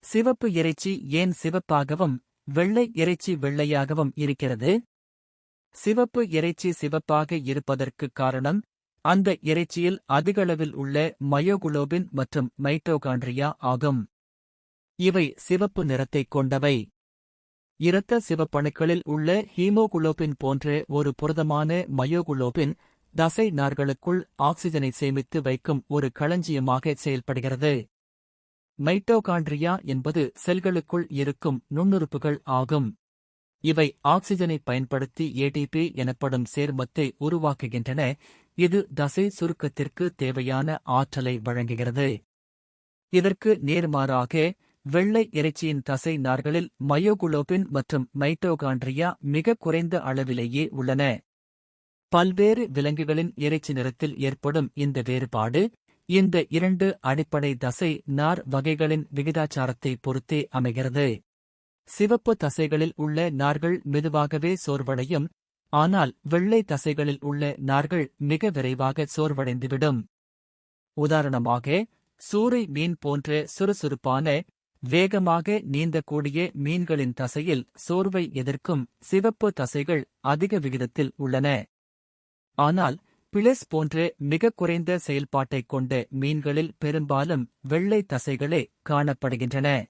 சிவப்பு இறைச்சி ஏன் சிவப்பாகவும் வெள்ளை இறைச்சி வெள்ளையாகவும் இருக்கிறது? சிவப்பு இறைச்சி சிவப்பாக இருப்பதற்கு காரணம் அந்த இறைச்சியில் அதிகளவில் உள்ள மயோகுளோபின் மற்றும் மைட்டோகாண்ட்ரியா ஆகும். இவை சிவப்பு நிறத்தைக் கொண்டவை. இரத்த சிவப்பணுக்களில் உள்ள ஹீமோகுளோபின் போன்ற ஒரு புரதமான மயோகுளோபின் தசை நார்களுக்குள் ஆக்சிஜனை சேமித்து வைக்கும் ஒரு களஞ்சியமாக செயல்படுகிறது. மைட்டோகாண்ட்ரியா என்பது செல்களுக்குள் இருக்கும் நுண்ணுறுப்புகள் ஆகும். இவை ஆக்சிஜனை பயன்படுத்தி ஏடிபி எனப்படும் சேர்மத்தை உருவாக்குகின்றன. இது தசை சுருக்கத்திற்கு தேவையான ஆற்றலை வழங்குகிறது. இதற்கு நேர்மாறாக வெள்ளை இறைச்சியின் தசை நார்களில் மயோகுளோபின் மற்றும் மைட்டோகாண்ட்ரியா மிக குறைந்த அளவிலேயே உள்ளன. பல்வேறு விலங்குகளின் இறைச்சி நிறத்தில் ஏற்படும் இந்த வேறுபாடு இந்த இரண்டு அடிப்படை தசை நார் வகைகளின் விகிதாச்சாரத்தை பொறுத்தே அமைகிறது. சிவப்பு தசைகளில் உள்ள நார்கள் மெதுவாகவே சோர்வடையும், ஆனால் வெள்ளை தசைகளில் உள்ள நார்கள் மிக விரைவாக சோர்வடைந்துவிடும். உதாரணமாக, சூறை மீன் போன்ற சுறுசுறுப்பான, வேகமாக நீந்தக்கூடிய மீன்களின் தசையில் சோர்வை எதிர்க்கும் சிவப்பு தசைகள் அதிக விகிதத்தில் உள்ளன. ஆனால் பிளஸ் போன்ற மிக குறைந்த செயல்பாட்டைக் கொண்ட மீன்களில் பெரும்பாலும் வெள்ளை தசைகளே காணப்படுகின்றன.